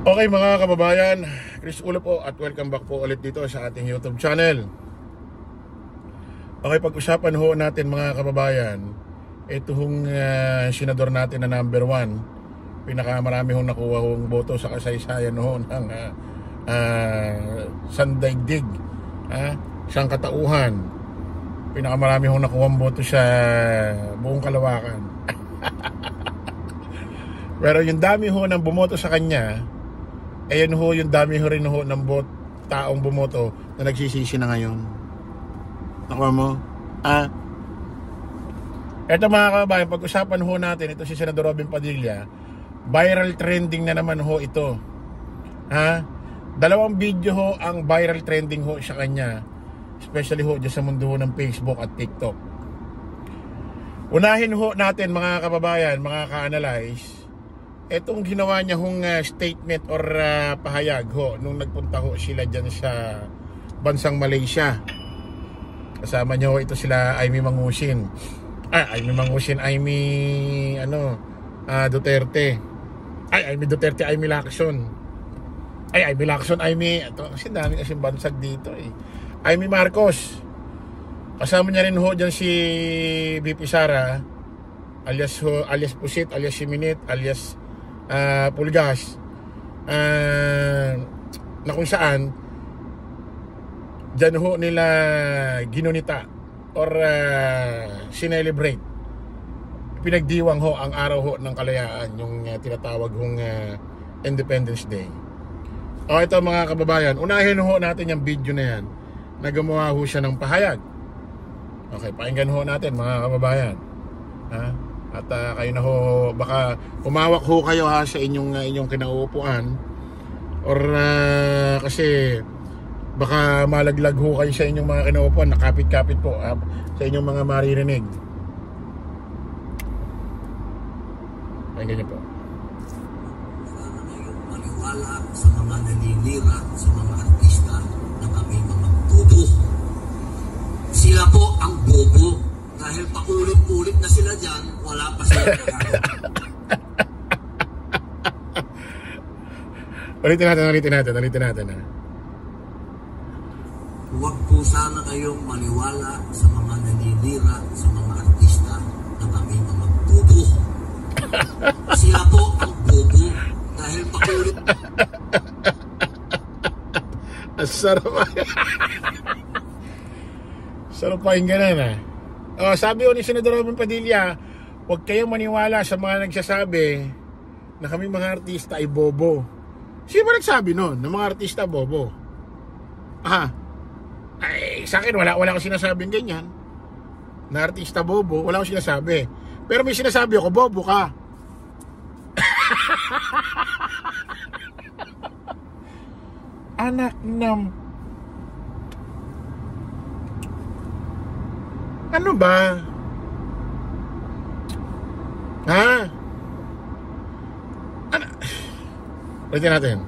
Okay mga kababayan, Chris Ulo po at welcome back po ulit dito sa ating YouTube channel. Okay, pag-usapan ho natin mga kababayan, ito hong senador natin na number 1, pinakamarami hong nakuha hong boto sa kasaysayan ho ng sandaigdig, isang katauhan, pinakamarami hong nakuha boto sa buong kalawakan. Pero yung dami ho ng bumoto sa kanya, ayan ho, yung dami ho rin ho ng taong bumoto na nagsisisi na ngayon. Nakuha mo? Ito mga kababayan, pag-usapan ho natin, ito si Senador Robin Padilla, viral trending na naman ho ito. Dalawang video ho ang viral trending ho sa kanya, especially ho dyan sa mundo ho ng Facebook at TikTok. Unahin ho natin mga kababayan, mga ka-analyze, etong ginawa niya hong statement or pahayag ho nung nagpunta ho sila dyan sa bansang Malaysia. Kasama niya ho ito sila Aimee Mangusin. Aimee Duterte. Aimee Duterte, Aimee Lacson. Aimee Lacson, ito kasi dami kasi bansag dito eh. Aimee Marcos. Kasama niya rin ho dyan si VP Sara alias Pusit, alias Siminit, alias Pulgas, na kung saan dyan ho nila ginunita or sinelebrate, pinagdiwang ho ang araw ho ng kalayaan, yung tinatawag hong Independence Day. O ito mga kababayan, unahin ho natin yung video na yan na gumawa ho siya ng pahayag. Okay, pakinggan ho natin mga kababayan. At kayo na ho, baka umawak ho kayo sa inyong kinauupuan or kasi baka malaglag ho kayo sa inyong mga kinauupuan, nakapit-kapit po sa inyong mga maririnig. Pakinggan niyo po. Sana kayong maniwala sa mga naninira, sa mga artista na kami mga bobo. Sila po ang bobo. Dahil paulit-ulit na sila dyan, wala pa sila nagagawa. Ulitin natin. Huwag po sana kayong maniwala sa mga naninira, sa mga artista na kami mga bobo. Sila po ang bobo. Dahil paulit. Sarap pakinggan sabi ko ni Senador Robin Padilla, huwag kayong maniwala sa mga nagsasabi na kami mga artista ay bobo. Sino ba nagsabi nun na mga artista bobo? Sa akin wala akong sinasabing ganyan na artista bobo, wala akong sinasabi. Pero may sinasabi ako, bobo ka. Anak ng... Ano ba? Ulitin natin.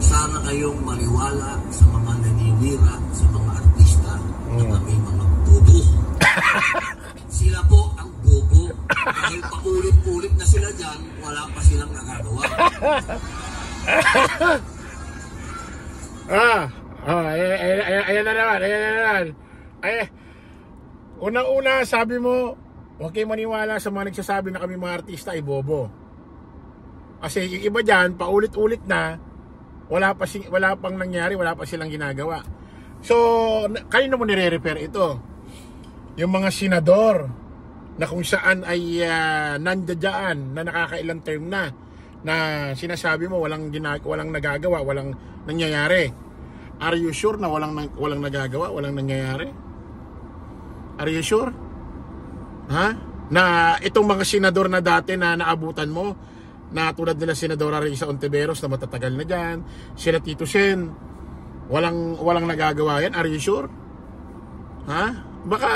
Sana kayong maniwala sa mga naninira, sa mga artista na kami mga bobo. Sila po ang bobo. Dahil paulit-ulit na sila dyan, wala pa silang nagagawa. Ayan na naman. Unang-una sabi mo, huwag kayong maniwala sa mga nagsasabi na kami mga artista ay bobo. Kasi yung iba dyan, paulit-ulit na, wala pang nangyari, wala pa silang ginagawa. So, kanino mo nire-refer ito? Yung mga senador na kung saan ay nandiyan na nakakailang term na sinasabi mo walang nagagawa, walang nangyayari. Are you sure na walang nagagawa, walang nangyayari? Are you sure? Na itong mga senador na dati na naabutan mo, na tulad nila Senadora Risa Ontiveros na matatagal na dyan, sila Tito Sen, walang nagagawa yan? Are you sure? Baka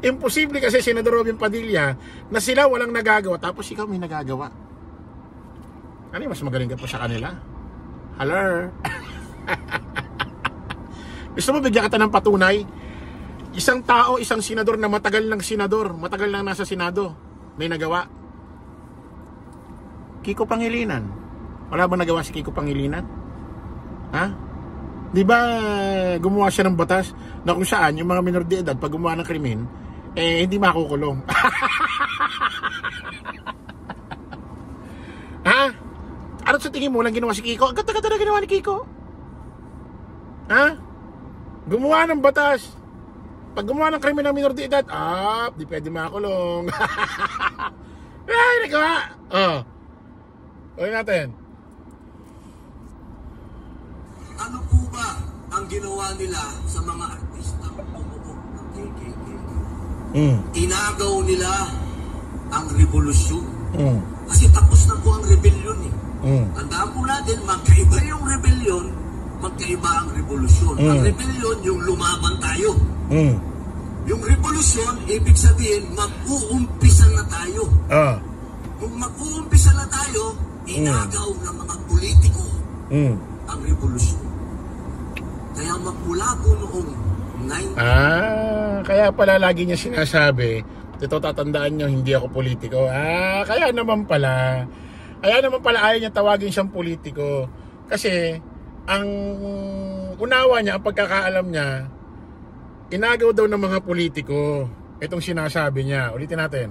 imposible kasi Senador Robin Padilla na sila walang nagagawa tapos ikaw may nagagawa. Ano mas magaling ka pa sa kanila? Hello? Gusto mo bigyan kita ng patunay? Isang tao, isang senador na matagal ng senador, matagal nang nasa Senado, may nagawa. Kiko Pangilinan. Wala ba nagawa si Kiko Pangilinan? Ha? Di ba gumawa siya ng batas na kung saan yung mga minor de edad pag gumawa ng krimen, hindi makukulong. Ha? Ano sa tingin mo lang ginawa si Kiko? Ang ganda-ganda na ginawa ni Kiko. Ha? Gumawa ng batas. Pag gumawa ng krimen ng minor de edad, di pwede makulong. Ay, nagawa. Ulit natin. Ano po ba ang ginawa nila sa mga artistang bumuo ng KKK? Inagaw nila ang revolusyon. Kasi tapos na po ang rebellion eh. Tandaan po natin, magkaiba yung rebellion, magkaiba ang revolusyon. Ang rebellion, yung lumaban tayo. Yung revolusyon, ibig sabihin, mag-uumpisa na tayo. Kung mag-uumpisa na tayo, inagaw ng mga politiko ang revolusyon. Kaya magmula po noong 19... kaya pala lagi niya sinasabi, ito tatandaan niyo, hindi ako politiko. Kaya naman pala ayaw niya tawagin siyang politiko. Kasi, ang unawa niya, ang pagkakaalam niya, inagaw daw ng mga politiko. Itong sinasabi niya. Ulitin natin.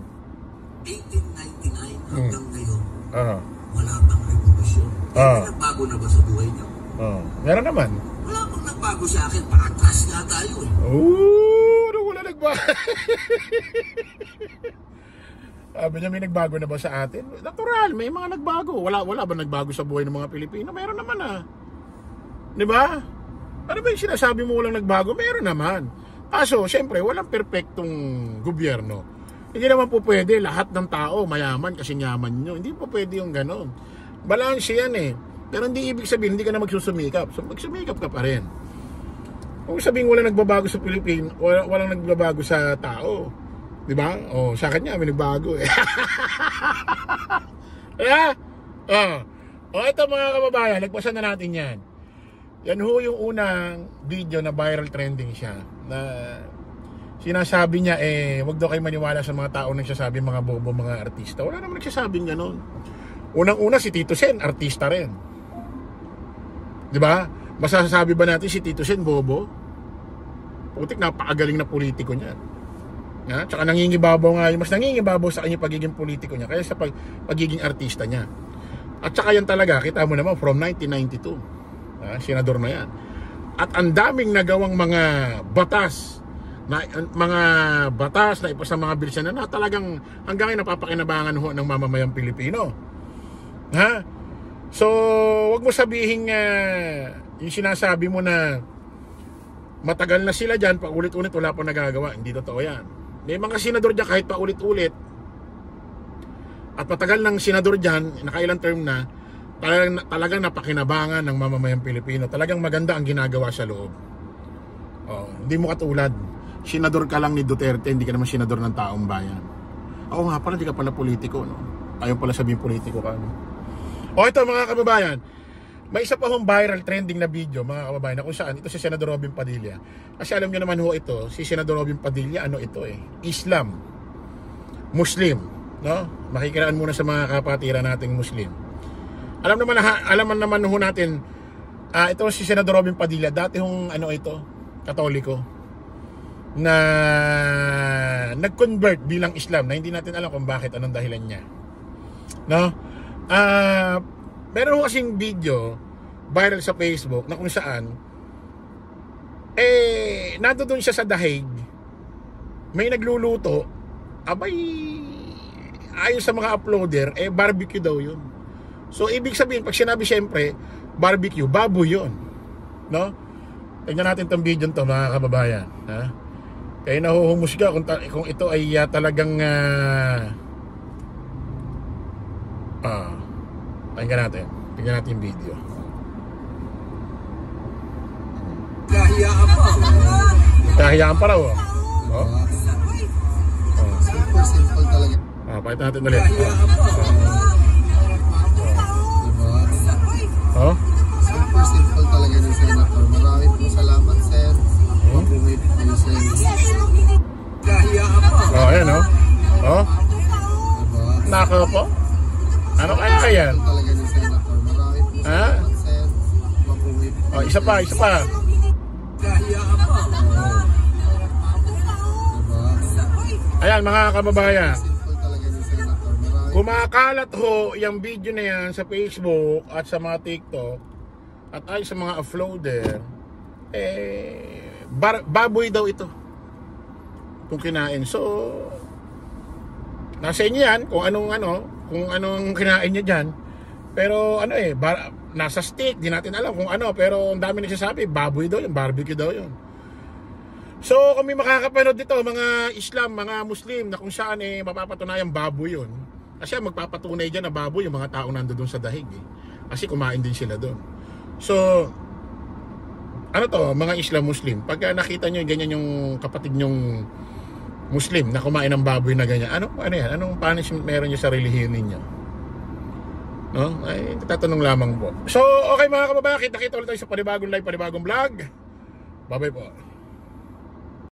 1899 hanggang ngayon, wala pang revolusyon. Nagbago na ba sa buhay niyo? Meron naman. Wala pang nagbago sa akin. Patras nga tayo eh. Wala nagbago. Sabi niya, may nagbago na ba sa atin? Natural, may mga nagbago. Wala ba nagbago sa buhay ng mga Pilipino? Meron naman Di ba? Ano ba yung sinasabi mo walang nagbago? Meron naman. Kaso, siyempre, walang perpektong gobyerno. Hindi naman po pwede lahat ng tao mayaman kasi yaman nyo. Hindi po pwede yung ganon. Balance yan eh. Pero hindi ibig sabihin, hindi ka na magsusumikap. So, magsumikap ka pa rin. Kung sabihin walang nagbabago sa Pilipinas, walang nagbabago sa tao. Di ba? Sa kanya, may nagbago eh. Ito mga kababayan, nagpasan na natin yan. Yan ho yung unang video na viral trending siya. Na sinasabi niya wag daw kayo maniwala sa mga tao nagsasabi mga bobo, mga artista. Wala naman nagsasabing gano'n. Unang-una si Tito Sen, artista rin. Di ba? Masasabi ba natin si Tito Sen bobo? Putik, napakagaling na politiko niya. Tsaka nangingibabaw nga, mas nangingibabaw sa kanya pagiging politiko niya kaya sa pagiging artista niya. At tsaka yan talaga, kita mo naman from 1992. Senador na yan. At ang daming nagawang mga batas na ipasa mga bilisan na talagang hanggang ngayon napapakinabangan ho ng mamamayang Pilipino. So, wag mo sabihin yung sinasabi mo na matagal na sila dyan, paulit-ulit wala pa nagagawa. Hindi totoo yan. May mga senador dyan kahit paulit-ulit at matagal ng senador dyan, nakailang term na, talagang napakinabangan ng mamamayang Pilipino. Talagang maganda ang ginagawa sa loob. Hindi mo katulad. Senador ka lang ni Duterte, hindi ka naman senador ng taong bayan. Ako nga pala, hindi ka pala politiko. Ayaw pala sabihin politiko ka. Ito mga kababayan, may isa pa hong viral trending na video mga kababayan na kung saan ito si Senador Robin Padilla. Kasi alam nyo naman ho ito, si Senador Robin Padilla, Islam, Muslim, makikiraan muna sa mga kapatiran nating Muslim. Alam naman ho natin, ito si Senador Robin Padilla, dati hong Katoliko, na nag-convert bilang Islam, na hindi natin alam kung bakit, anong dahilan niya. Meron ho kasing video viral sa Facebook na kung saan nandoon siya sa Dahig, may nagluluto, ayon sa mga uploader, barbecue daw yun. So ibig sabihin, pag sinabi siyempre barbecue, baboy yun. Tingnan natin tong video to mga kababayan. Kaya nahuhumusga kung ito ay talagang tingnan natin yung video. Kahiyaan pa raw. Super simple talaga. Pakita natin ulit. Super simple talaga ni Senator. Marami pong salamat, sir. Pag-provide po, sir. Oh, ayan oh. Oh, Diba? nako po. Ano kaya yan? Talaga ni Senator. Marami po Ha? sa consent. Mabuhay po. Oh, isa pa, isa pa. Kahiya ka pa. Diba? Ayan mga kababayan. Simple talaga ni Senator. Marami Kumakalat ho yung video na yan sa Facebook at sa mga TikTok at ay sa mga uploader, baboy daw ito kung kinain. So nasa inyo yan kung anong kinain nyo dyan. Pero nasa steak, di natin alam kung ano, pero ang dami nagsasabi baboy daw yun, barbecue daw yun. So kung may makakapanood dito mga Islam, mga Muslim na kung saan mapapatunayan baboy yun, kasi magpapatunay dyan na baboy yung mga tao nando doon sa dahig kasi kumain din sila doon. So ano to mga Islam Muslim, pag nakita nyo ganyan yung kapatid nyong Muslim na kumain ng baboy na ganyan, ano yan, anong punishment meron nyo sa relihiyon ninyo? No? Ay, tatanong lamang po. So okay mga kababayan, kita-kita ulit tayo sa panibagong live, panibagong vlog. Bye bye po.